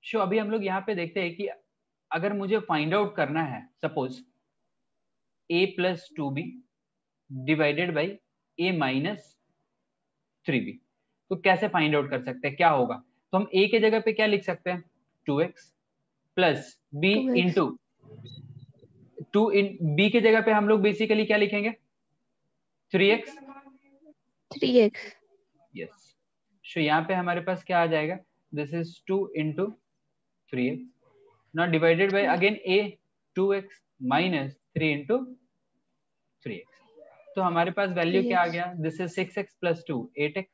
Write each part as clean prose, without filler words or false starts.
सो अभी हम लोग यहाँ पे देखते हैं कि अगर मुझे फाइंड आउट करना है suppose a plus 2b divided by a minus 3b, तो कैसे फाइंड आउट कर सकते हैं, क्या होगा? तो हम a के जगह पे क्या लिख सकते हैं, 2x plus b 2x into 2 इन b के जगह पे हम लोग बेसिकली क्या लिखेंगे, 3x। 3x यस, सो यहाँ पे हमारे पास क्या आ जाएगा, this is 2 into 3x, now divided by again a 2x minus 3 into 3x, तो हमारे पास वैल्यू क्या आ 3x गया, this is 6x plus 2 8x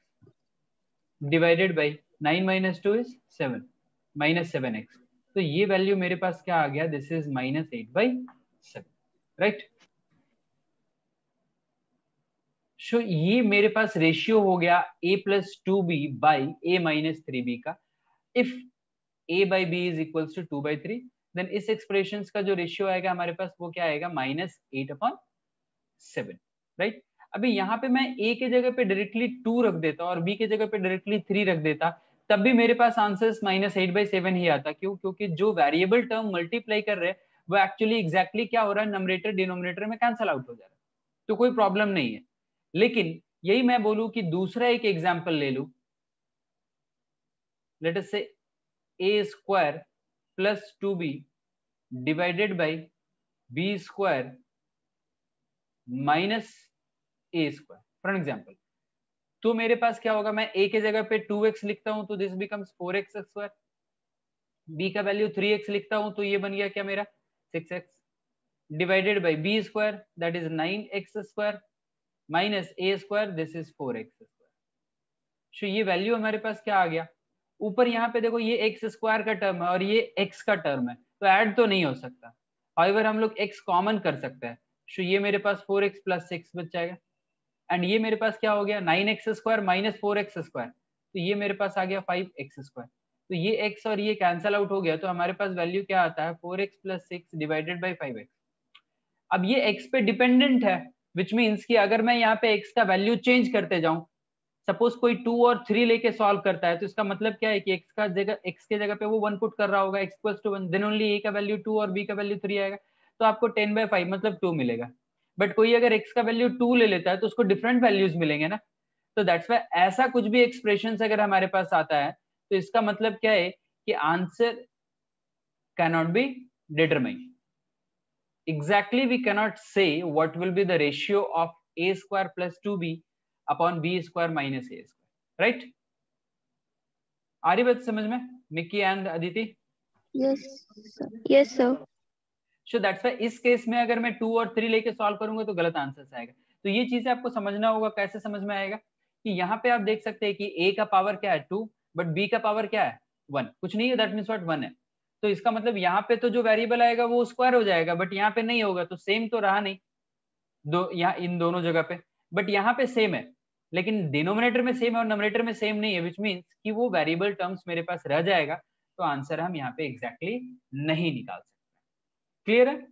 divided by 9 minus 2 is 7 minus 7x, तो ये वैल्यू मेरे पास क्या आ गया, दिस इज -8/7, राइट। सो ये मेरे पास रेशियो हो गया a plus 2b by a minus 3b का। If a by b is equals to 2/3, then इस एक्सप्रेशन का जो रेशियो आएगा हमारे पास वो क्या आएगा, -8/7, राइट। अभी यहाँ पे मैं a के जगह पे डायरेक्टली 2 रख देता और b के जगह पे डायरेक्टली 3 रख देता, तब भी मेरे पास आंसर -8/7 ही आता। क्यों? क्योंकि जो वेरिएबल टर्म मल्टीप्लाई कर रहे हैं वो एक्चुअली एग्जैक्टली क्या हो रहा है, नंबरेटर डिनोमिनेटर में कैंसल आउट हो जा रहा है, तो कोई प्रॉब्लम नहीं है। लेकिन यही मैं बोलूं कि दूसरा एक एग्जाम्पल ले लू, लेट अस से a square plus 2b divided by b square minus a square, for example. तो मेरे पास क्या होगा, मैं a के जगह पे 2x लिखता हूं तो this becomes 4x square, b का वैल्यू 3x लिखता हूं तो ये बन गया क्या मेरा 6x, divided by b square that is 9x square minus a square this is 4x square. So ये वैल्यू हमारे पास क्या आ गया, ऊपर यहाँ पे देखो ये एक्स स्क्वायर का टर्म है और ये एक्स का टर्म है, तो ऐड तो नहीं हो सकता, हाउएवर हम लोग एक्स कॉमन कर सकते हैं। सो ये मेरे पास 4x प्लस 6 बच जाएगा, एंड ये मेरे पास क्या हो गया 9x square minus 4x square, तो ये मेरे पास आ गया 5x स्क्वायर, तो ये x और ये कैंसल आउट हो गया, तो हमारे पास वैल्यू क्या आता है 4x plus 6 divided by 5x। अब ये x पे डिपेंडेंट है, विच मीन्स कि अगर मैं यहाँ पे x का वैल्यू चेंज करते जाऊं, सपोज कोई 2 और 3 लेके सॉल्व करता है, तो इसका मतलब क्या है कि x के जगह पे वो 1 पुट कर रहा होगा, x equals to 1, then only a का वैल्यू 2 और b का वैल्यू 3 आएगा, तो आपको 10/5 मतलब 2 मिलेगा। बट कोई अगर x का वैल्यू 2 ले लेता है तो उसको डिफरेंट वैल्यूज मिलेंगे ना, तो दैट्स वाई ऐसा कुछ भी एक्सप्रेशन अगर हमारे पास आता है तो इसका मतलब क्या है कि answer cannot be determined. Exactly we cannot say what will be the ratio of a square plus 2b upon b square minus a square, right? आ रही बात समझ में Mickey and Aditi? yes yes sir so that's why इस case में अगर मैं 2 और 3 लेके सॉल्व करूंगा तो गलत आंसर आएगा। तो ये चीजें आपको समझना होगा। कैसे समझ में आएगा कि यहाँ पे आप देख सकते हैं कि a का पावर क्या है 2, बट b का पावर क्या है 1, कुछ नहीं है, दैट मीन्स व्हाट 1 है। तो इसका मतलब यहाँ पे तो जो वेरिएबल आएगा वो स्क्वायर हो जाएगा, बट यहाँ पे नहीं होगा, तो सेम तो रहा नहीं दो यहाँ इन दोनों जगह पे, बट यहाँ पे सेम है, लेकिन डिनोमिनेटर में सेम है और नोमिनेटर में सेम नहीं है, विच मीन्स कि वो वेरिएबल टर्म्स मेरे पास रह जाएगा, तो आंसर हम यहाँ पे एग्जैक्टली नहीं निकाल सकते। क्लियर है?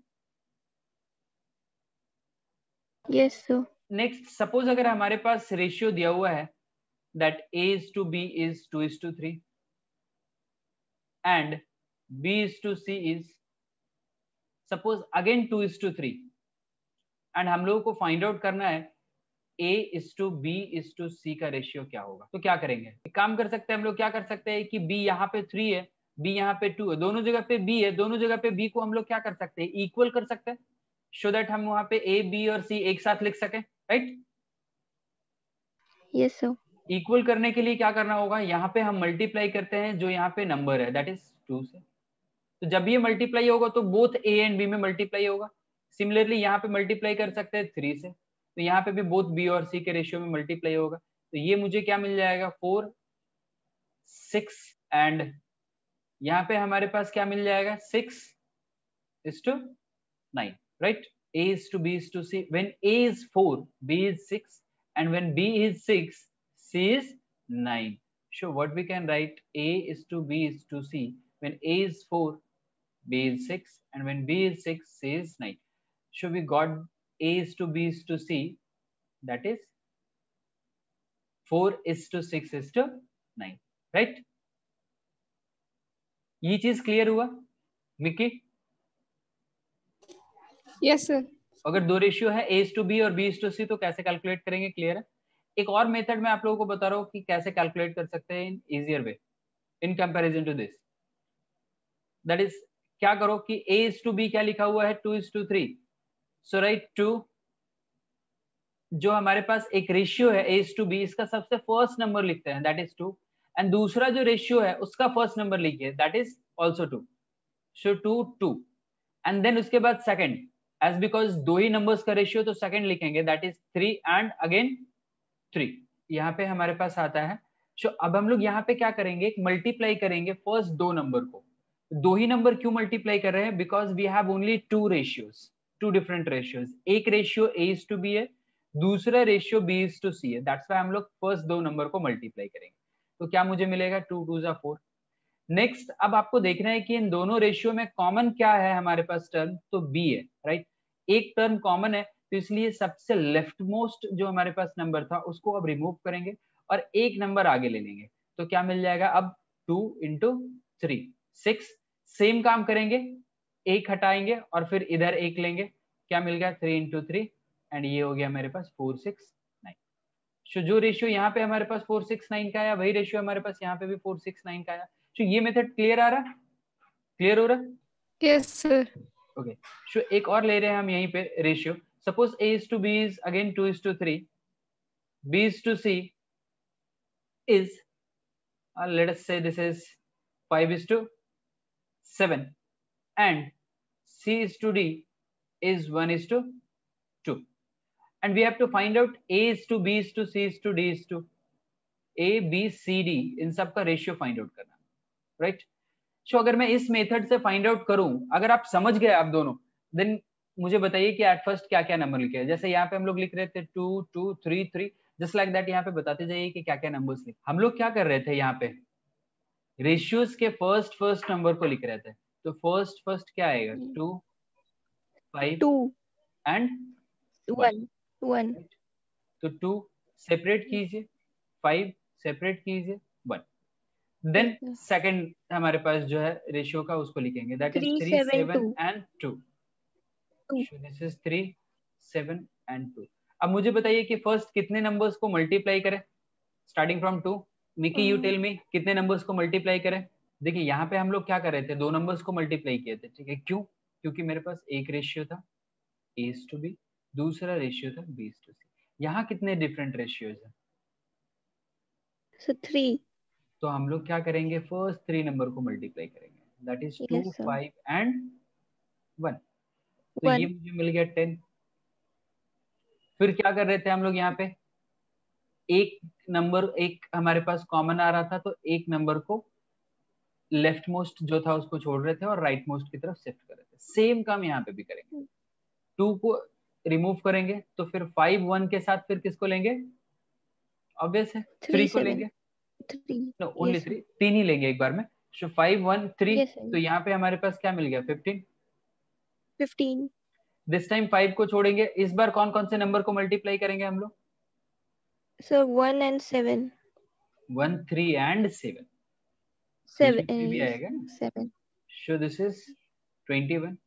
yes sir नेक्स्ट सपोज अगर हमारे पास रेशियो दिया हुआ है that a is to b is 2:3 and b is to c is suppose again 2:3, and हम लोगों को फाइंड आउट करना है a is to b is to c का रेशियो क्या होगा। तो क्या करेंगे, एक काम कर सकते हैं हम लोग, क्या कर सकते हैं कि b यहाँ पे 3 है, b यहाँ पे 2 है, दोनों जगह पे b है, दोनों जगह पे b को हम लोग क्या कर सकते हैं, इक्वल कर सकते हैं, सो दैट हम वहां पे a b और c एक साथ लिख सकें, राइट। yes sir इक्वल करने के लिए क्या करना होगा, यहाँ पे हम मल्टीप्लाई करते हैं जो यहाँ पे नंबर है दैट इज 2 से, तो जब ये मल्टीप्लाई होगा तो बोथ a एंड b में मल्टीप्लाई होगा। सिमिलरली यहाँ पे मल्टीप्लाई कर सकते हैं 3 से, तो यहाँ पे भी बोथ b और c के रेशियो में मल्टीप्लाई होगा, तो ये मुझे क्या मिल जाएगा 4 6, एंड यहाँ पे हमारे पास क्या मिल जाएगा 6:9, right? a is to b is to c, when a is 4 b is 6, and when b is 6 c is 9. So what we can write, a is to b is to c, when a is 4 b is 6, and when b is 6 c is 9. So we got a is to b is to c, that is 4 is to 6 is to 9, right? ये चीज clear हुआ Mickey? Yes sir. अगर दो ratio है A/B और B/C तो कैसे calculate करेंगे, क्लियर है? एक और मेथड मैं आप लोगों को बता रहा हूँ कि कैसे कैलकुलेट कर सकते हैं in easier way in comparison to this. That is, क्या करो कि A/B क्या लिखा हुआ है 2:3, सो राइट 2, जो हमारे पास एक रेशियो है A/B, इसका सबसे फर्स्ट नंबर लिखते हैं दैट इज 2, एंड दूसरा जो रेशियो है उसका फर्स्ट नंबर लिखिए that is also 2, so 2 and then उसके बाद सेकंड, एज बिकॉज दो ही नंबर्स का रेशियो तो सेकंड लिखेंगे दैट इज 3 एंड अगेन 3। यहाँ पे हमारे पास आता है। सो अब हम लोग यहाँ पे क्या करेंगे, एक मल्टीप्लाई करेंगे फर्स्ट दो नंबर को। दो ही नंबर क्यों मल्टीप्लाई कर रहे हैं, because we have only two ratios, two different ratios. एक रेशियो A/B है, दूसरा रेशियो B/C है, दैट्स व्हाई हम लोग फर्स्ट दो नंबर को मल्टीप्लाई करेंगे। तो क्या मुझे मिलेगा 2 2 जा 4। नेक्स्ट अब आपको देखना है कि इन दोनों रेशियो में कॉमन क्या है हमारे पास टर्म, तो B है, राइट? एक टर्म कॉमन है, तो इसलिए सबसे लेफ्ट मोस्ट जो हमारे पास नंबर था उसको अब रिमूव करेंगे और एक नंबर आगे ले लेंगे। तो क्या मिल जाएगा अब 2 × 3 6। सेम काम करेंगे, एक हटाएंगे और फिर इधर एक लेंगे, क्या मिल गया 3 × 3 एंड ये हो गया मेरे पास 4 6 9। सो जो रेशियो यहाँ पे हमारे पास 4 6 9 का आया वही रेशियो हमारे पास यहाँ पे भी 4 6 9 का आया। तो ये मेथड क्लियर आ रहा, क्लियर हो रहा? Yes sir. ओके, सो एक और ले रहे हैं हम यहीं पे ratio. Suppose A/B is again 2:3, B/C is let us say this is 5:7 and C/D is 1:2, and we have to find out A/B/C/D, A B C D इन सब का रेशियो फाइंड आउट करना, राइट? सो अगर मैं इस मेथड से find out करूं, अगर आप समझ गए आप दोनों, देन मुझे बताइए कि एट फर्स्ट क्या क्या नंबर लिखे। जैसे यहाँ पे हम लोग लिख रहे थे 2 2 3 3, जस्ट लाइक दैट यहाँ पे बताते जाइए कि क्या क्या नंबर्स लिखे। हम लोग क्या कर रहे थे, यहाँ पे रेशियोज के फर्स्ट नंबर को लिख रहे थे। तो फर्स्ट क्या आएगा 2 5 2 एंड 1 1। तो 2 सेपरेट कीजिए, 5 सेपरेट कीजिए, 1। देन सेकंड हमारे पास जो है रेशियो का उसको लिखेंगे that is 3 7 and 2। This is 3 7 and 2। अब मुझे बताइए कि फर्स्ट कितने नंबर्स को मल्टीप्लाई करें starting from 2। Mickey you tell me कितने नंबर्स को मल्टीप्लाई करें। देखिए यहाँ पे हम लोग क्या कर रहे थे, दो नंबर्स को मल्टीप्लाई किए थे, ठीक है? क्यों? क्योंकि मेरे पास एक रेशियो था A/B, दूसरा रेशियो था B/C। यहाँ कितने डिफरेंट रेशियोज है? So 3। तो हम लोग क्या करेंगे, फर्स्ट 3 नंबर को मल्टीप्लाई करेंगे that is 2 Yes, sir. 5 and 1। तो ये 1। मुझे मिल गया 10। फिर क्या कर रहे थे हम लोग यहाँ पे, एक नंबर एक हमारे पास कॉमन आ रहा था, तो एक नंबर को लेफ्ट मोस्ट जो था उसको छोड़ रहे थे और राइट मोस्ट की तरफ शिफ्ट कर रहे थे। सेम काम यहाँ पे भी करेंगे। 2 को रिमूव करेंगे तो फिर 5 1 के साथ फिर किसको लेंगे, ऑब्वियस है 3 को 7 लेंगे, 3। नो ओनली 3, 3 ही लेंगे एक बार में। सो 5 1 3, Yes, sir. तो यहाँ पे हमारे पास क्या मिल गया 15। 15। दिस टाइम 5 को छोड़ेंगे, इस बार कौन कौन से नंबर को मल्टीप्लाई करेंगे हम लोग? So 1 and 7। 1 3 एंड 7, 7 भी आएगा ना। 7। So this is 21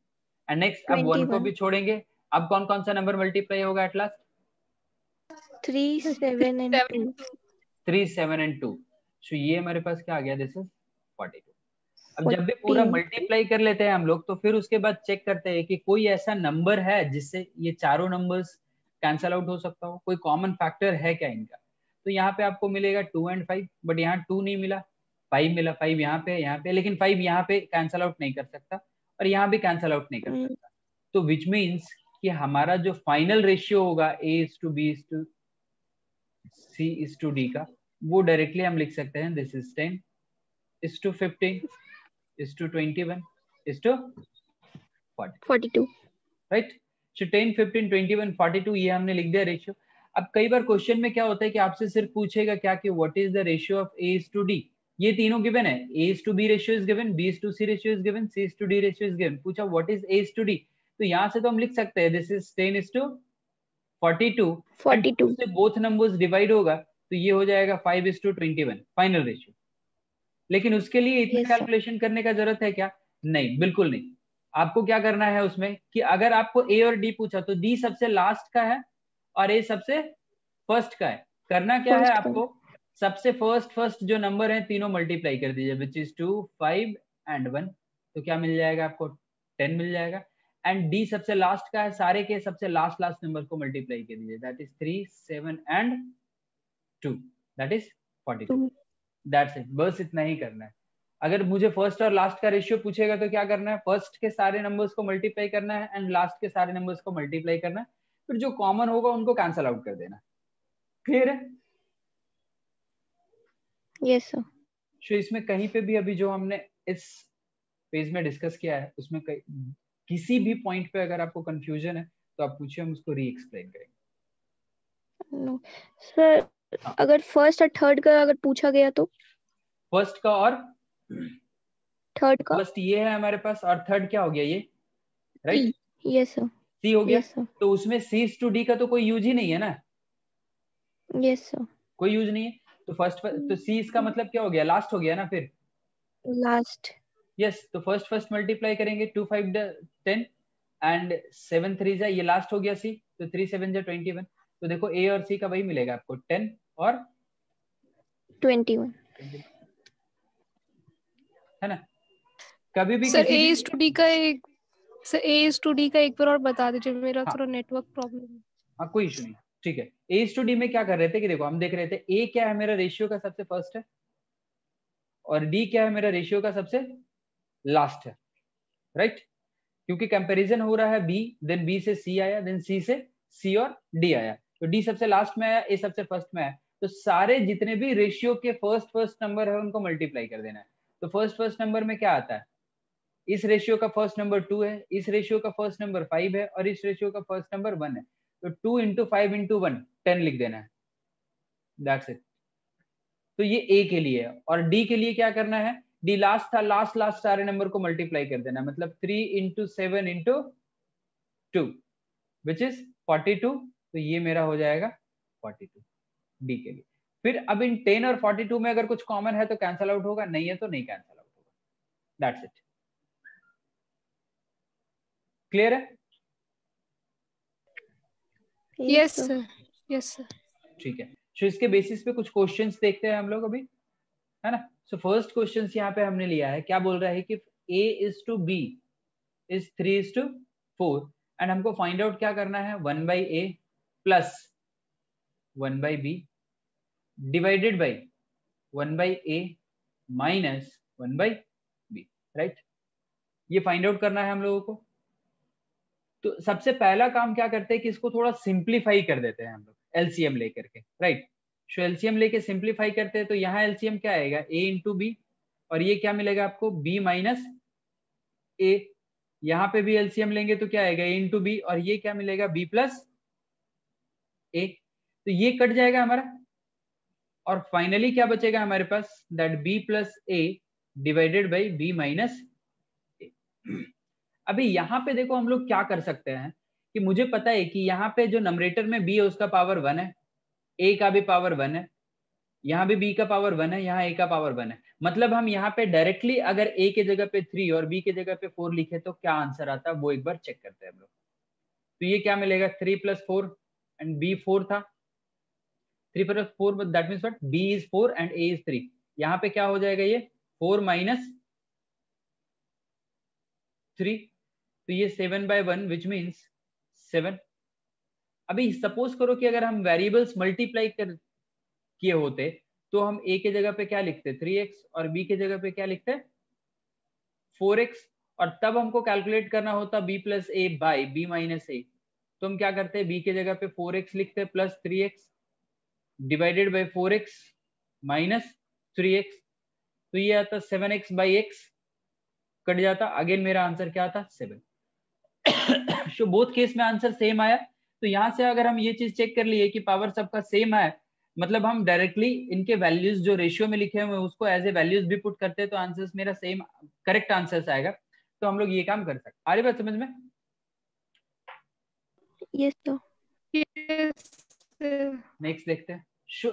and next अब 1 को भी 21। छोड़ेंगे। अब कौन कौन सा नंबर मल्टीप्लाई होगा एट लास्ट? 3 7 and 2। 3 7 एंड 2। सो ये हमारे पास क्या आ गया, दिस इज 42। अब जब भी पूरा 14। मल्टीप्लाई कर लेते हैं हम लोग, तो फिर उसके बाद चेक करते हैं कि कोई ऐसा नंबर है जिससे ये चारों नंबर्स कैंसल आउट हो सकता हो, कोई कॉमन फैक्टर है क्या इनका। तो यहाँ पे आपको मिलेगा 2 एंड 5, बट यहाँ 2 नहीं मिला, 5 मिला। 5 यहाँ पे, लेकिन 5 यहाँ पे कैंसल आउट नहीं कर सकता और यहाँ भी कैंसल आउट नहीं कर सकता। तो विच मीन्स कि हमारा जो फाइनल रेशियो होगा A/B/C/D का, वो डायरेक्टली हम लिख सकते हैं दिस इज 10:15 21 42। राइट? सो 10 15 21 42 ये हमने लिख दिया रेशियो। अब कई बार क्वेश्चन में क्या होता है कि आपसे सिर्फ पूछेगा क्या कि what is the ratio of A/D। ये तीनों गिवन है, A/B ratio is given, B/C ratio is given, C/D ratio is given. पूछा व्हाट इज A/D, तो यहाँ से तो हम लिख सकते हैं दिस इज 10:42 एंड 2 से बोथ नंबर्स डिवाइड होगा तो ये हो जाएगा 5:21 फाइनल रेशियो। लेकिन उसके लिए इतना Yes, sir. कैलकुलेशन करने का जरूरत है क्या? नहीं, बिल्कुल नहीं। आपको क्या करना है उसमें कि अगर आपको ए और डी पूछा तो डी सबसे लास्ट का है और ए सबसे फर्स्ट का है। करना क्या है First का। आपको, सबसे फर्स्ट जो नंबर है तीनों मल्टीप्लाई कर दीजिए, विच इज 2, 5 एंड 1। तो क्या मिल जाएगा आपको? 10 मिल जाएगा। एंड डी सबसे लास्ट का है, सारे के सबसे लास्ट नंबर को मल्टीप्लाई कर दीजिए, that is 3, 7 and 2, that is 42। 2. That's it, बस इतना ही करना है। अगर मुझे फर्स्ट और लास्ट का रेशियो पूछेगा तो क्या करना है, फर्स्ट के सारे नंबर्स को मल्टीप्लाई करना है एंड लास्ट के सारे नंबर्स को मल्टीप्लाई करना है, फिर जो कॉमन होगा उनको कैंसल आउट कर देना। क्लियर है? Yes, sir. तो इसमें कहीं पे भी अभी जो हमने इस पेज में डिस्कस किया है उसमें किसी भी पॉइंट पे अगर आपको कंफ्यूजन है तो आप पूछिए, हम उसको री एक्सप्लेन करेंगे। No. Sir, हाँ। अगर फर्स्ट और थर्ड का अगर पूछा गया तो? फर्स्ट का और थर्ड का? फर्स्ट ये है हमारे पास और थर्ड क्या हो गया ये, राइट? Yes, sir. सी हो गया। Yes, sir. तो उसमें सी टू डी का तो कोई यूज ही नहीं है ना, Yes, sir. कोई यूज नहीं है। तो फर्स्ट तो सी इसका मतलब क्या हो गया, लास्ट हो गया ना फिर। Last. यस, तो फर्स्ट मल्टीप्लाई करेंगे, 2 5 10 एंड 7 3 जा, ये लास्ट हो गया सी, तो 3 7 जा 21। तो देखो ए और सी का वही मिलेगा आपको, 10 और 21. है ना? कभी भी सर किसी ए भी इज टू डी का एक sir A is to D का एक बार और बता दीजिए, मेरा हाँ। थोड़ा नेटवर्क प्रॉब्लम है। हाँ, कोई इशू नहीं, ठीक है। ए टू डी में क्या कर रहे थे कि देखो हम देख रहे थे ए क्या है मेरा रेशियो का सबसे फर्स्ट है और डी क्या है मेरा रेशियो का सबसे लास्ट है, राइट? क्योंकि कंपैरिजन हो रहा है बी, देन बी से सी आया, देन सी से सी और डी आया, तो डी सबसे लास्ट में आया, ए सबसे फर्स्ट में आया। तो सारे जितने भी रेशियो के फर्स्ट नंबर है उनको मल्टीप्लाई कर देना है। तो फर्स्ट नंबर में क्या आता है, इस रेशियो का फर्स्ट नंबर 2 है, इस रेशियो का फर्स्ट नंबर 5 है और इस रेशियो का फर्स्ट नंबर 1 है। तो 2 इंटू 5 इंटू 1 10 लिख देना है, दैट्स इट। तो ये ए के लिए है। और डी के लिए क्या करना है, डी लास्ट था, लास्ट सारे नंबर को मल्टीप्लाई कर देना, मतलब 3 इंटू 7 इंटू 2 विच इज 42। तो ये मेरा हो जाएगा 42 डी के लिए। फिर अब इन 10 और 42 में अगर कुछ कॉमन है तो कैंसल आउट होगा, नहीं है तो नहीं कैंसल आउट होगा, दैट्स इट। क्लियर है? Yes sir, yes sir. ठीक है, तो इसके बेसिस पे कुछ क्वेश्चंस देखते हैं हम लोग अभी, है ना? सो फर्स्ट क्वेश्चन यहाँ पे हमने लिया है, क्या बोल रहा है कि a is to b is 3 is to 4 and हमको फाइंड आउट क्या करना है, 1 by a plus 1 by b divided by 1 by a minus 1 by b, right? ये फाइंड आउट करना है हम लोगों को। तो सबसे पहला काम क्या करते हैं कि इसको थोड़ा सिंप्लीफाई कर देते हैं हम लोग एलसीएम लेकर के, राइट? सो एलसीएम लेके सिंप्लीफाई करते हैं, तो यहाँ एलसीएम क्या आएगा, a इंटू बी, और ये क्या मिलेगा आपको, b माइनस a। यहाँ पे भी एलसीएम लेंगे तो क्या आएगा, a इंटू बी, और ये क्या मिलेगा, b प्लस a। तो ये कट जाएगा हमारा और फाइनली क्या बचेगा हमारे पास, that b plus a divided by b minus a। अभी यहाँ पे देखो हम लोग क्या कर सकते हैं कि मुझे पता है कि यहाँ पे जो नंबरेटर में b है उसका पावर 1 है, a का भी पावर 1 है, यहाँ भी b का पावर 1 है, यहाँ a का पावर 1 है। मतलब हम यहाँ पे डायरेक्टली अगर a के जगह पे 3 और b के जगह पे 4 लिखे तो क्या आंसर आता है वो एक बार चेक करते हैं हम लोग। तो ये क्या मिलेगा, 3 प्लस 4 एंड b 4 था, 3 plus 4 that means what, b is 4 and a is 3। यहाँ पे क्या हो जाएगा, ये 4 माइनस 3, तो ये 7 by 1 विच मीन्स 7। अभी सपोज करो कि अगर हम वेरिएबल्स मल्टीप्लाई किए होते तो हम a के जगह पे क्या लिखते, 3x, और b के जगह पे क्या लिखते, 4x, और तब हमको कैलकुलेट करना होता b plus a by b minus a। तो हम क्या करते हैं, b के जगह पे 4x लिखते plus 3x divided by 4x minus 3x। तो ये आता 7x बाई x, कट जाता, अगेन मेरा आंसर क्या आता, 7। सो बोथ केस में आंसर सेम आया। तो यहाँ से अगर हम ये चीज चेक कर लिए कि पावर सबका सेम है, मतलब हम डायरेक्टली इनके वैल्यूज जो रेशियो में लिखे हुए उसको एज ए वैल्यूज भी पुट करते हैं तो आंसर्स मेरा सेम करेक्ट आंसर्स आएगा। तो हम लोग ये काम कर सकते हैं। आ रही बात समझ में? Yes sir. Yes sir. Next देखते हैं।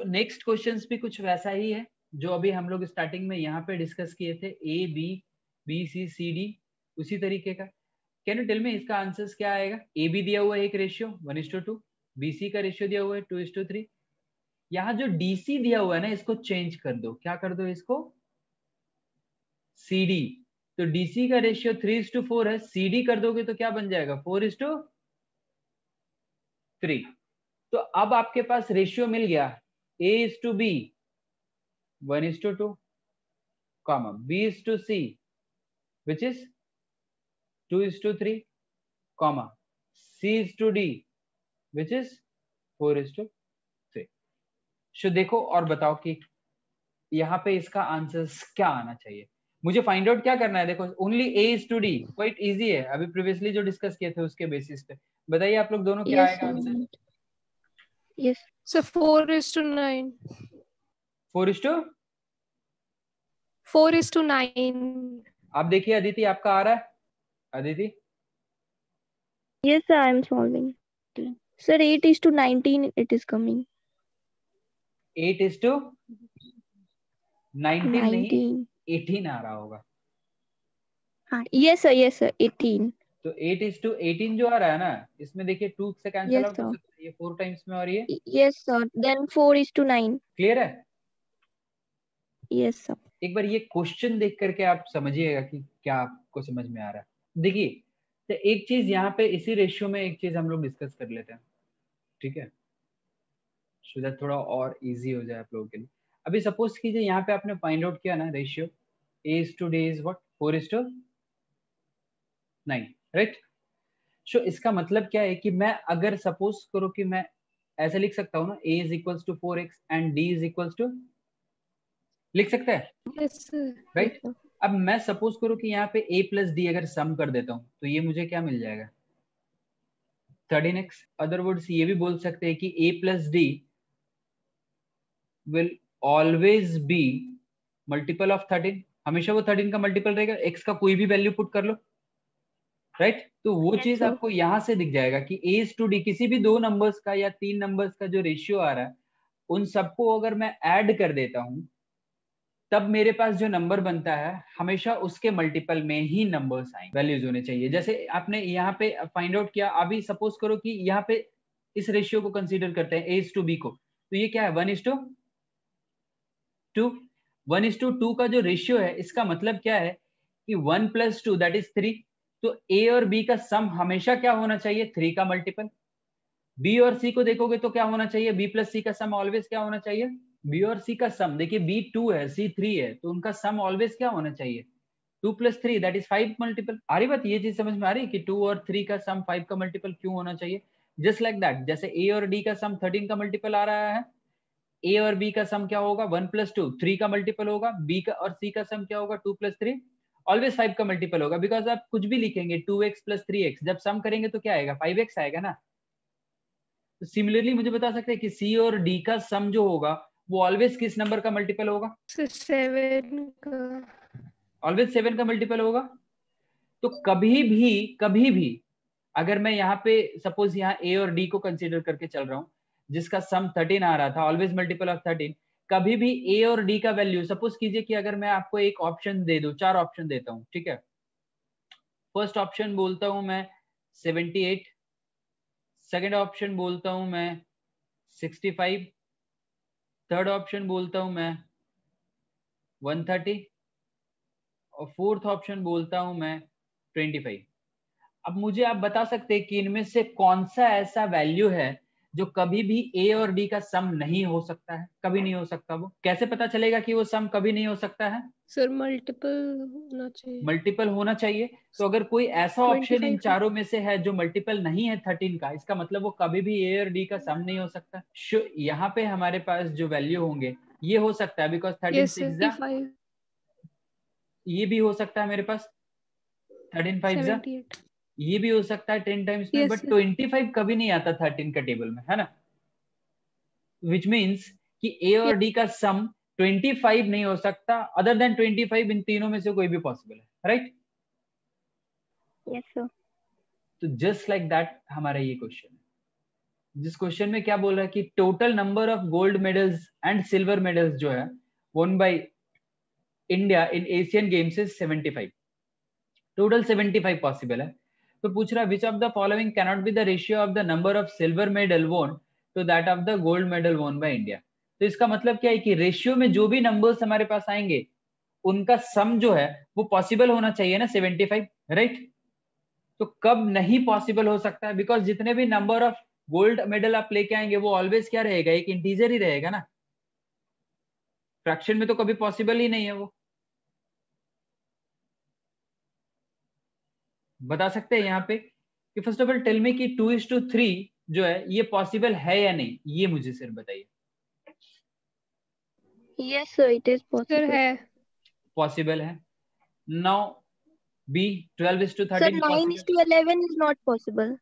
नेक्स्ट क्वेश्चंस भी कुछ वैसा ही है, जो अभी हम लोग स्टार्टिंग में यहाँ पे डिस्कस किए थे, A B C C D, उसी तरीके का। कैन यू टेल मी इसका आंसर्स क्या आएगा? ए बी दिया हुआ है एक रेशियो 1:2, बी सी का रेशियो दिया हुआ है 2:3। यहाँ जो डी सी दिया हुआ है ना, इसको चेंज कर दो। क्या कर दो इसको? C D. तो डीसी का रेशियो 3:4 है, सीडी कर दोगे तो क्या बन जाएगा? 4:3। तो अब आपके पास रेशियो मिल गया A:B 1:2, B:C which is 2:3, C:D which is 4:3। सो देखो और बताओ कि यहाँ पे इसका आंसर्स क्या आना चाहिए। मुझे फाइंड आउट क्या करना है? देखो ओनली A:D, क्वाइट इजी है, अभी प्रीवियसली जो डिस्कस किए थे उसके बेसिस पे। बताइए आप लोग दोनों क्या आएगा आंसर? Yes. So 4:9. 4:9. आप देखिए अदिति, आपका आ रहा है? Aditi Yes, sir, I am solving. Sir, 8:19 it is coming. 8:19 नहीं, 19. 18 आ रहा होगा। Yes, sir, 18. तो 8:18 जो आ रहा है ना, इसमें देखिए 2 से कैंसिल Yes, आउट हो sir. सकता है, ये 4 टाइम्स में और ये Yes, sir. Then 4:9. क्लियर है? Yes, sir. एक बार ये क्वेश्चन देख करके आप समझिएगा कि क्या आपको समझ में आ रहा है। देखिए तो एक चीज यहाँ पे इसी रेशियो में एक चीज हम लोग डिस्कस कर लेते हैं, ठीक है, सो दैट थोड़ा और इजी हो जाए आप लोगों के लिए। अभी सपोज कीजिए यहाँ पे आपने फाइंड आउट किया ना ratio A:D is what? 4:9, right? So इसका मतलब क्या है कि मैं अगर सपोज करो कि मैं ऐसे लिख सकता हूँ ना, A is equals to 4x and D is equals to, लिख सकते हैं, Yes, sir. राइट? अब मैं सपोज करूँ कि यहाँ पे A+D अगर सम कर देता हूँ तो ये मुझे क्या मिल जाएगा? 13x। अदर वर्ड्स ये भी बोल सकते हैं कि A+D will always be multiple of 13, हमेशा वो 13 का मल्टीपल रहेगा, x का कोई भी वैल्यू पुट कर लो, राइट? तो वो Yes, चीज sir. आपको यहाँ से दिख जाएगा कि A:D किसी भी 2 नंबर्स का या 3 नंबर्स का जो रेशियो आ रहा है, उन सबको अगर मैं ऐड कर देता हूँ तब मेरे पास जो नंबर बनता है हमेशा उसके मल्टीपल में ही नंबर्स आएंगे, वैल्यूज होने चाहिए। जैसे आपने यहाँ पे फाइंड आउट किया, अभी सपोज करो कि यहाँ पे इस रेशियो को कंसीडर करते हैं A:B को, तो ये क्या है? 1:2। 1:2 का जो रेशियो है, इसका मतलब क्या है कि 1 + 2 दैट इज 3। तो A और B का सम हमेशा क्या होना चाहिए? 3 का मल्टीपल। B और C को देखोगे तो क्या होना चाहिए? B + C का सम ऑलवेज क्या होना चाहिए? B और C का सम, देखिए B 2 है, C 3 है, तो उनका सम ऑलवेज क्या होना चाहिए? 2 + 3 दैट इज 5 मल्टीपल। आ रही बात? ये चीज समझ में आ रही है कि 2 और 3 का सम 5 का मल्टीपल क्यों होना चाहिए? जस्ट लाइक दैट, जैसे A और D का सम 13 का मल्टीपल आ रहा है, A और B का सम क्या होगा? 1 + 2 3 का मल्टीपल होगा, B का और C का सम क्या होगा? 2 + 3 ऑलवेज 5 का मल्टीपल होगा, बिकॉज आप कुछ भी लिखेंगे 2x + 3x, जब सम करेंगे तो क्या आएगा? 5x आएगा ना। तो सिमिलरली मुझे बता सकते हैं कि C और D का सम जो होगा वो ऑलवेज किस नंबर का मल्टीपल होगा? So 7 का. ऑलवेज 7 का मल्टीपल होगा। तो कभी भी अगर मैं यहाँ पे सपोज यहाँ A और D को कंसीडर करके चल रहा हूँ, जिसका सम 13 आ रहा था, ऑलवेज मल्टीपल ऑफ 13, कभी भी A और D का वैल्यू, सपोज कीजिए कि अगर मैं आपको एक ऑप्शन दे दूं, 4 ऑप्शन देता हूँ, ठीक है? फर्स्ट ऑप्शन बोलता हूं मैं 78, सेकेंड ऑप्शन बोलता हूं मैं 65, थर्ड ऑप्शन बोलता हूं मैं 130 और फोर्थ ऑप्शन बोलता हूं मैं 25। अब मुझे आप बता सकते हैं कि इनमें से कौन सा ऐसा वैल्यू है जो कभी भी A और D का सम नहीं हो सकता है? कभी नहीं हो सकता। वो कैसे पता चलेगा कि वो सम कभी नहीं हो सकता है? Sir, multiple होना चाहिए. मल्टीपल होना चाहिए। तो अगर कोई ऐसा ऑप्शन इन 25. चारों में से है जो मल्टीपल नहीं है 13 का, इसका मतलब वो कभी भी A और D का सम नहीं हो सकता। यहाँ पे हमारे पास जो वैल्यू होंगे ये हो सकता है, बिकॉज 13 Yes, sir. 6 25. ये भी हो सकता है मेरे पास, 13 5 78. ये भी हो सकता है 10 टाइम्स में, Yes, बट sir. 25 कभी नहीं आता 13 का टेबल में, है ना? विच मीन्स कि A और D का सम 25 नहीं हो सकता, अदर देन 25 इन तीनों में से कोई भी पॉसिबल है, राइट? Yes, sir. तो जस्ट लाइक दैट हमारा ये क्वेश्चन है, जिस क्वेश्चन में क्या बोल रहा है कि total number of gold medals and silver medals जो है won by India in Asian Games is 75. Total 75 possible है. तो पूछ रहा which of the following cannot be the ratio of the number of silver medal won to that of the gold medal won by India. तो इसका मतलब क्या है कि रेशियो में जो भी नंबर्स हमारे पास आएंगे उनका सम जो है वो पॉसिबल होना चाहिए ना 75, राइट. तो कब नहीं पॉसिबल हो सकता है, बिकॉज जितने भी नंबर ऑफ गोल्ड मेडल आप लेके आएंगे वो ऑलवेज क्या रहेगा, एक इंटीजर ही रहेगा ना. फ्रैक्शन में तो कभी पॉसिबल ही नहीं है वो. बता सकते हैं यहाँ पे कि first of all tell me कि 2:3 जो है ये पॉसिबल है या नहीं, ये मुझे सिर्फ बताइए. Yes, sir, it is sir possible. है. पॉसिबल है. Now B 12:13 Sir, 9:11 is not possible.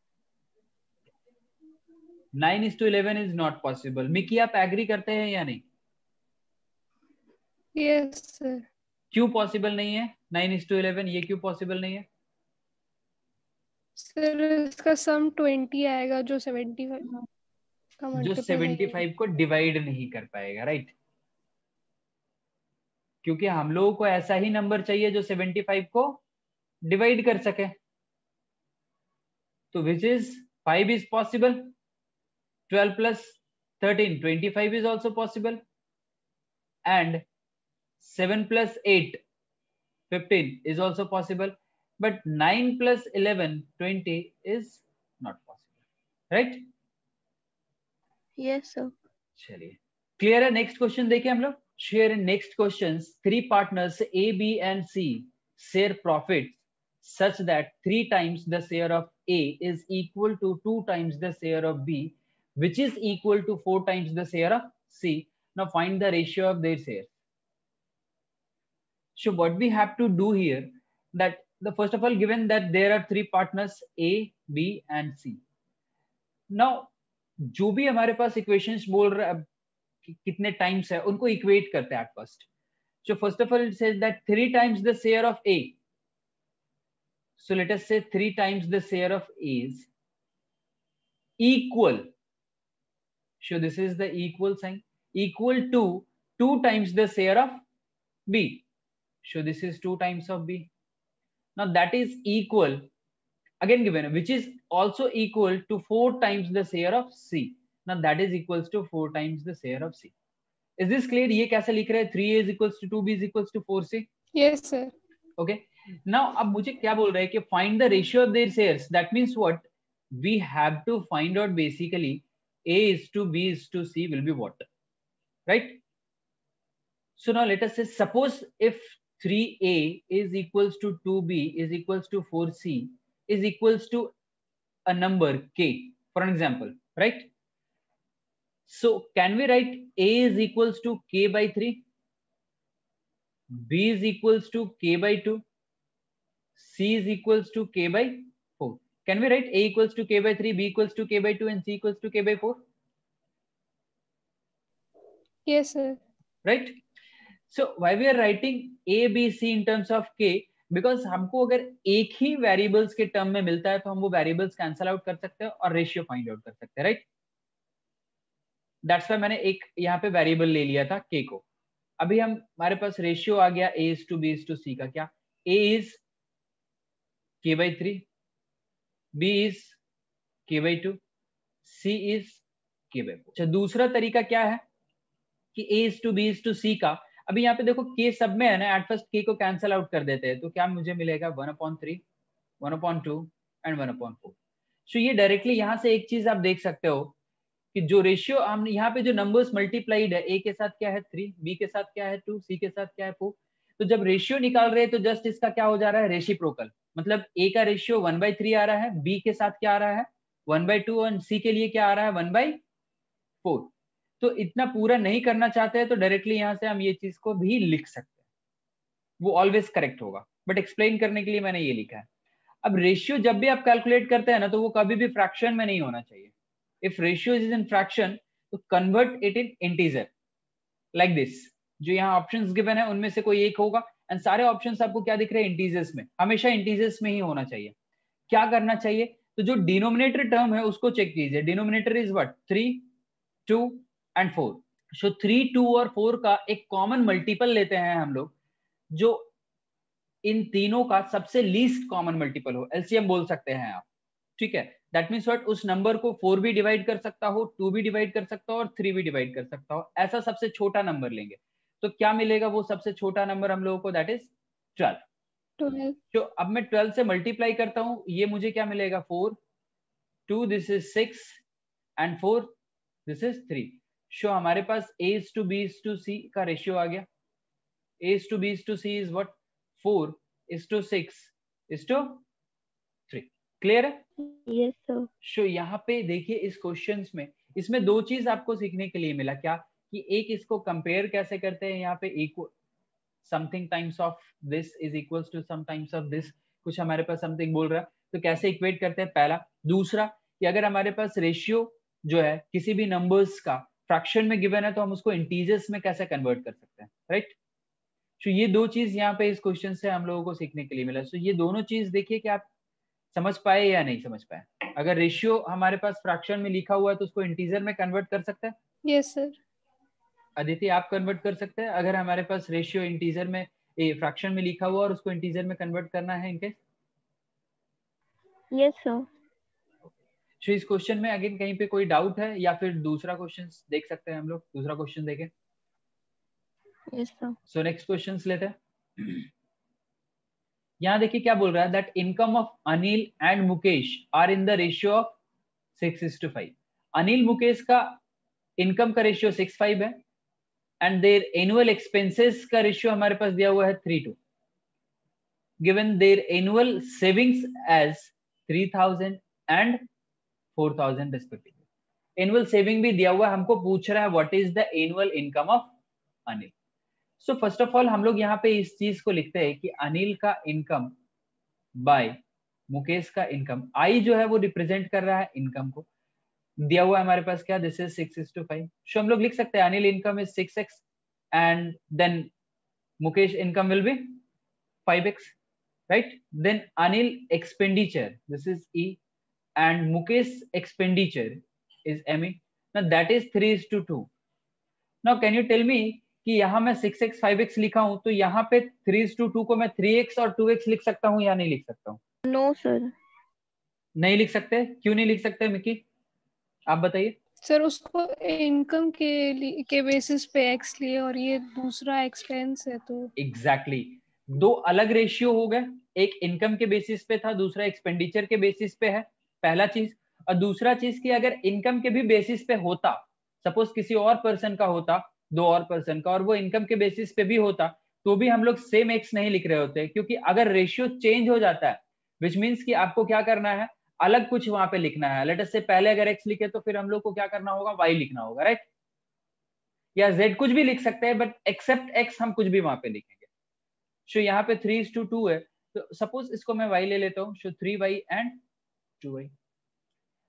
9:11 is not possible. Mickey आप एग्री करते हैं या नहीं? Yes sir. क्यों पॉसिबल नहीं है 9:11, ये क्यों पॉसिबल नहीं है? सर इसका सम 20 आएगा जो 75 का जो मल्टीपल है. 75 को डिवाइड नहीं कर पाएगा, राइट. क्योंकि हम लोगों को ऐसा ही नंबर चाहिए जो 75 को डिवाइड कर सके. तो which is 5 is possible, 12 plus 13 25 is also possible, and 7 plus 8 15 is also possible, but 9 plus 11 20 is not possible, right? Yes, sir. चलिए क्लियर है. नेक्स्ट क्वेश्चन देखिए हम लोग. Share in next questions 3 partners A, B and C share profits such that 3 times the share of A is equal to 2 times the share of B, which is equal to 4 times the share of C. Now find the ratio of their shares. So what we have to do here, that the first of all given that there are 3 partners A, B and C. Now जो भी हमारे पास equations बोल रहा है कितने times है उनको equate करते हैं at first. So first of all it says that 3 times the share of A. So let us say 3 times the share of A is equal. So this is the equal sign, equal to 2 times the share of B. So this is 2 times of B. Now that is equal, again given, which is also equal to 4 times the share of C. Now that is equals to 4 times the share of C. Is this clear? ये कैसे लिख रहे हैं? 3A is equals to 2B is equals to 4C. Yes sir. Okay. Now अब मुझे क्या बोल रहा है कि find the ratio of their shares. That means what? We have to find out basically A is to B is to C will be what? Right? So now let us say suppose if 3A is equals to 2B is equals to 4C is equals to a number K, for an example, right? So can we write A is equals to K by 3, B is equals to K by 2, C is equals to K by 4. Can we write A equals to K by 3, B equals to K by 2 and C equals to K by 4? Yes sir. Right? So why we are writing A, B, C in terms of K? Because हमको अगर एक ही variables के term में मिलता है तो हम वो वेरिएबल्स कैंसल आउट कर सकते हैं और रेशियो फाइंड आउट कर सकते हैं, राइट? दैट्स व्हाई मैंने एक यहाँ पे वेरिएबल ले लिया था K को. अभी हमारे पास रेशियो आ गया A is to B is to C का. क्या? A is K by 3, B is K by 2, C is K by 4. अच्छा दूसरा तरीका क्या है कि A is to B is to C का. अभी यहाँ पे देखो K सब में है ना, एट फर्स्ट K को कैंसल आउट कर देते हैं तो क्या मुझे मिलेगा 1/3, 1/2 एंड 1/4. सो ये डायरेक्टली यहाँ से एक चीज आप देख सकते हो कि जो रेशियो हम यहाँ पे जो नंबर्स मल्टीप्लाइड है, A के साथ क्या है 3, B के साथ क्या है 2, C के साथ क्या है 4. तो जब रेशियो निकाल रहे हैं तो जस्ट इसका क्या हो जा रहा है, रेसिप्रोकल. मतलब A का रेशियो 1/3 आ रहा है, B के साथ क्या आ रहा है 1/2 और C के लिए क्या आ रहा है 1/4. तो इतना पूरा नहीं करना चाहते हैं तो डायरेक्टली यहां से हम ये चीज को भी लिख सकते हैं, वो ऑलवेज करेक्ट होगा, बट एक्सप्लेन करने के लिए मैंने ये लिखा है. अब रेशियो जब भी आप कैलकुलेट करते हैं ना तो वो कभी भी फ्रैक्शन में नहीं होना चाहिए. If ratio is in fraction तो convert it in integer like this. जो यहाँ ऑप्शंस गिवन है उनमें से कोई एक होगा एंड सारे ऑप्शंस आपको क्या दिख रहे हैं इंटीजर्स में. हमेशा इंटीजर्स में ही होना चाहिए. क्या करना चाहिए, तो जो डिनोमिनेटर टर्म है उसको चेक कीजिए. Denominator is what 3, 2 and 4. सो 3, 2 और 4 का एक कॉमन मल्टीपल लेते हैं हम लोग, जो इन तीनों का सबसे लीस्ट कॉमन मल्टीपल हो, एलसीएम बोल सकते हैं आप, ठीक है। दैट मीन्स व्हाट, उस नंबर को 4 भी डिवाइड कर सकता हो, 2 भी डिवाइड कर सकता हो और 3 भी डिवाइड कर सकता हो, ऐसा सबसे छोटा नंबर लेंगे। तो क्या मिलेगा वो सबसे छोटा नंबर हम लोगों को, दैट इज 12। 12। तो अब मैं 12 से मल्टीप्लाई करता हूं, ये मुझे क्या मिलेगा, 4, 2 this is 6 and 4 this is 3। सो हमारे पास A is to B is to C का रेशियो आ गया। A is to B is to C is what, 4 is to 6 is to 3। Clear है? Yes, sir. सो यहाँ पे देखिए इस क्वेश्चंस में, इसमें दो चीज आपको सीखने के लिए मिला, क्या कि एक इसको कंपेयर कैसे करते हैं, यहाँ पे equal something times of this is equals to some times of this, कुछ हमारे पास समथिंग बोल रहा है तो कैसे इक्वेट करते हैं, पहला। दूसरा कि अगर हमारे पास रेशियो जो है किसी भी नंबर्स का फ्रैक्शन में गिवन है तो हम उसको इंटीजर्स में कैसे कन्वर्ट कर सकते हैं, राइट। सो ये दो चीज यहाँ पे इस क्वेश्चन से हम लोगों को सीखने के लिए मिला। सो ये दोनों चीज देखिए कि आप समझ पाए या नहीं समझ पाए। अगर रेशियो हमारे पास फ्रैक्शन में लिखा हुआ है तो उसको इंटीजर में कन्वर्ट कर सकते हैं। Yes sir. अदिति आप कन्वर्ट कर सकते हैं अगर हमारे पास रेशियो इंटीजर में, फ्रैक्शन में लिखा हुआ और उसको इंटीजर में कन्वर्ट करना है इनके। Yes, sir. सो इस क्वेश्चन में अगेन कहीं पे कोई डाउट है या फिर दूसरा क्वेश्चन देख सकते हैं हम लोग, दूसरा क्वेश्चन देखें। Yes, sir. So next question लेते हैं। यहाँ देखिए क्या बोल रहा है, that income of Anil and Mukesh are in the ratio of 6:5। Anil Mukesh का इनकम का रेशियो 6:5 है एंड देयर एनुअल एक्सपेंसेस का रेशियो हमारे पास दिया हुआ है 3:2। Given their annual savings as 3,000 and 4,000 respectively. Annual saving भी दिया हुआ है, हमको पूछ रहा है what is the annual income of Anil. So first of all हम लोग यहाँ पे इस चीज को लिखते हैं कि अनिल का इनकम बाय मुकेश का इनकम। आई जो है वो रिप्रेजेंट कर रहा है इनकम को, दिया हुआ है हमारे पास क्या, दिस इज 6:5। सो हम लोग लिख सकते हैं Anil income is 6x and then Mukesh income will be 5x, right? Then Anil expenditure, this is E, and Mukesh expenditure is ME. Now that is 3:2. Now can you tell me कि यहाँ मैं 6x 5x लिखा हूं तो यहाँ पे 3:2 को मैं 3x और 2x लिख सकता हूँ या नहीं लिख सकता हूँ? No, sir. नहीं लिख सकते, क्यों नहीं लिख सकते मिकी, आप बताइए। सर उसको इनकम के बेसिस पे एक्स लिए और ये दूसरा एक्सपेंस है तो एग्जैक्टली दो अलग रेशियो हो गए, एक इनकम के बेसिस पे था, दूसरा एक्सपेंडिचर के बेसिस पे है, पहला चीज। और दूसरा चीज कि अगर इनकम के भी बेसिस पे होता, सपोज किसी और पर्सन का होता, दो और पर्सन का, और वो इनकम के बेसिस पे भी होता तो भी हम लोग सेम एक्स नहीं लिख रहे होते, क्योंकि अगर रेशियो चेंज हो जाता है विच मीन्स कि आपको क्या करना है, अलग कुछ वहां पे लिखना है। लेट अस से पहले अगर एक्स लिखे तो फिर हम लोग को क्या करना होगा, वाई लिखना होगा, राइट। या जेड कुछ भी लिख सकते हैं बट एक्सेप्ट एक्स हम कुछ भी वहां पे लिखेंगे। सो यहाँ पे 3:2 है तो सपोज इसको मैं y ले लेता हूँ, सो 3y एंड 2y।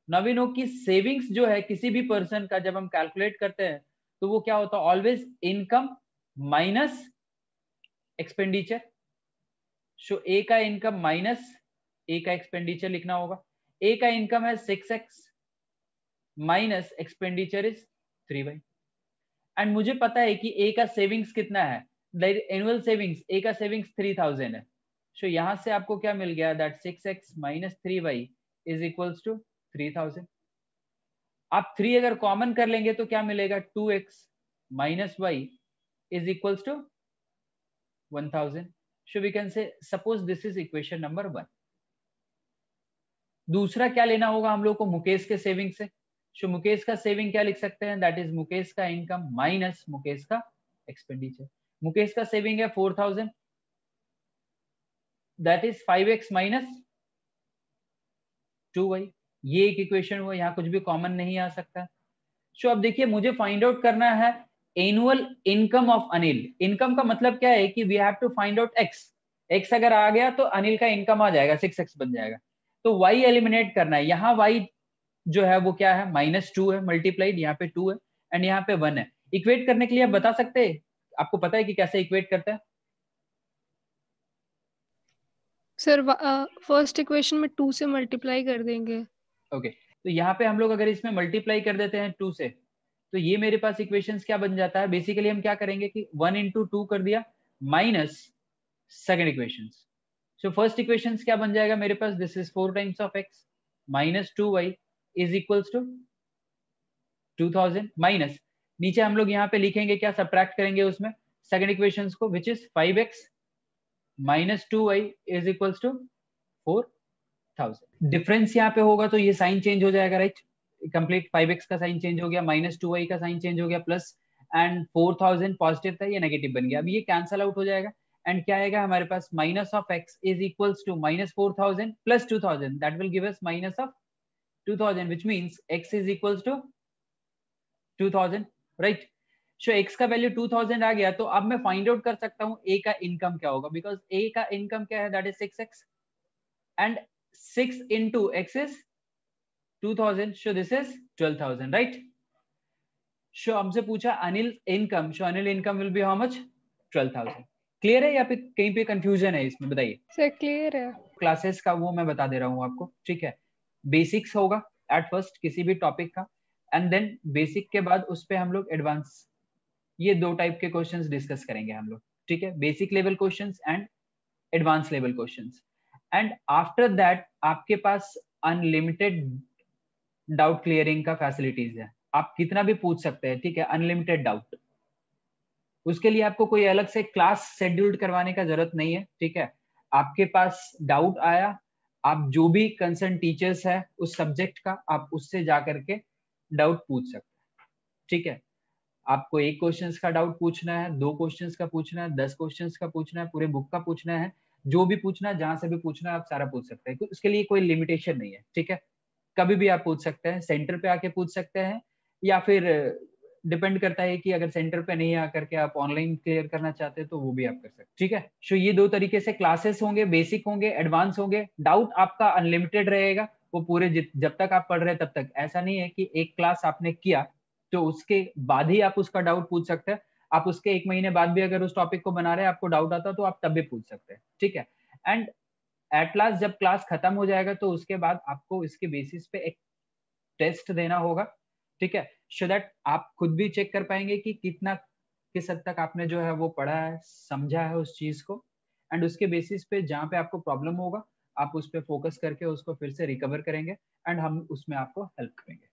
नवीनो की सेविंग्स जो है किसी भी पर्सन का जब हम कैलकुलेट करते हैं तो वो क्या होता है, ऑलवेज इनकम माइनस एक्सपेंडिचर। सो ए का इनकम माइनस ए का एक्सपेंडिचर लिखना होगा। ए का इनकम है 6x minus expenditure is 3y and मुझे पता है कि ए का सेविंग्स कितना है, एनुअल सेविंग्स, ए का सेविंग्स 3,000 है। सो यहां से आपको क्या मिल गया, that 6x minus 3y is equals to 3,000। आप 3 अगर कॉमन कर लेंगे तो क्या मिलेगा, 2x minus y is equals to 1,000। So we can say suppose this is equation number 1। दूसरा क्या लेना होगा हम लोग को, मुकेश के सेविंग से। सो मुकेश का सेविंग क्या लिख सकते हैं, दैट इज मुकेश का इनकम माइनस मुकेश का एक्सपेंडिचर। मुकेश का सेविंग है 4,000, that is 5x minus 2y। ये एक इक्वेशन हुआ, यहाँ कुछ भी कॉमन नहीं आ सकता। सो अब देखिए मुझे फाइंड आउट करना है annual income of Anil. Income का मतलब क्या है कि we have to find out x। x अगर आ गया तो अनिल का इनकम आ जाएगा, 6x बन जाएगा। तो y एलिमिनेट करना है, यहाँ y जो है वो क्या है, -2 है, मल्टीप्लाइड यहाँ पे 2 है एंड यहाँ पे 1 है। इक्वेट करने के लिए आप बता सकते हैं, आपको पता है कि कैसे इक्वेट करते हैं? सर फर्स्ट इक्वेशन में 2 से मल्टीप्लाई कर देंगे। ओके तो यहाँ पे हम लोग अगर इसमें मल्टीप्लाई कर देते हैं 2 से तो ये मेरे पास इक्वेशंस क्या बन जाता है, बेसिकली हम क्या करेंगे कि 1 into 2 कर दिया minus second equations. So first equations क्या बन जाएगा मेरे पास, this is 4 times of x minus 2y is equals to 2000 minus, नीचे हम लोग यहाँ पे लिखेंगे क्या, सब्ट्रैक्ट करेंगे उसमें सेकेंड इक्वेशंस को, which is 5x minus 2y is equals to 4000। Difference यहाँ पे होगा तो ये साइन चेंज हो जाएगा, राइट, कंप्लीट 5x का साइन चेंज हो गया, माइनस 2y का साइन चेंज हो गया, प्लस एंड 4000 पॉजिटिव था, ये नेगेटिव बन गया। अब ये कैंसल आउट हो जाएगा एंड क्या आएगा हमारे पास, minus of x is equals to minus 4000 plus 2000, that will give us minus of 2000, which means x is equals to 2000, right. So x का वैल्यू 2000 आ गया, तो अब मैं फाइंड आउट कर सकता हूँ a का इनकम क्या होगा, बिकॉज a का इनकम क्या है, that is 6x and 6 into x is 2000, so this is 12,000, right? So हमसे पूछा Anil income, so Anil income will be how much, 12,000। Clear है या फिर कहीं पे कंफ्यूजन है इसमें, बताइए। सर क्लियर है। क्लासेस का वो मैं बता दे रहा हूँ आपको, ठीक है। बेसिक्स होगा एट फर्स्ट किसी भी टॉपिक का, एंड देन बेसिक के बाद उस पे हम लोग एडवांस, ये दो टाइप के क्वेश्चंस डिस्कस करेंगे हम लोग, ठीक है, basic level questions and advance level questions. And after that आपके पास अनलिमिटेड डाउट क्लियरिंग का फैसिलिटीज है, आप कितना भी पूछ सकते हैं, ठीक है, अनलिमिटेड डाउट। उसके लिए आपको कोई अलग से क्लास शेड्यूल्ड करवाने का जरूरत नहीं है, ठीक है। आपके पास डाउट आया, आप जो भी कंसर्न टीचर्स है उस सब्जेक्ट का, आप उससे जा करके डाउट पूछ सकते हैं, ठीक है। आपको एक क्वेश्चंस का डाउट पूछना है, 2 क्वेश्चंस का पूछना है, 10 क्वेश्चंस का पूछना है, पूरे बुक का पूछना है, जो भी पूछना है, जहां से भी पूछना है, आप सारा पूछ सकते हैं, उसके लिए कोई लिमिटेशन नहीं है, ठीक है। कभी भी आप पूछ सकते हैं, सेंटर पे आके पूछ सकते हैं, या फिर डिपेंड करता है कि अगर सेंटर पे नहीं आकर के आप ऑनलाइन क्लियर करना चाहते हैं तो वो भी आप कर सकते हैं, ठीक है। सो ये 2 तरीके से क्लासेस होंगे, बेसिक होंगे, एडवांस होंगे। डाउट आपका अनलिमिटेड रहेगा, वो पूरे जब तक आप पढ़ रहे हैं तब तक। ऐसा नहीं है कि एक क्लास आपने किया तो उसके बाद ही आप उसका डाउट पूछ सकते हैं, आप उसके 1 महीने बाद भी अगर उस टॉपिक को बना रहे हैं, आपको डाउट आता तो आप तब भी पूछ सकते हैं, ठीक है। एंड एट लास्ट जब क्लास खत्म हो जाएगा तो उसके बाद आपको इसके बेसिस पे एक टेस्ट देना होगा, ठीक है, सो दैट आप खुद भी चेक कर पाएंगे कि कितना, किस हद तक आपने जो है वो पढ़ा है, समझा है उस चीज को, एंड उसके बेसिस पे जहाँ पे आपको प्रॉब्लम होगा आप उस पर फोकस करके उसको फिर से रिकवर करेंगे एंड हम उसमें आपको हेल्प करेंगे।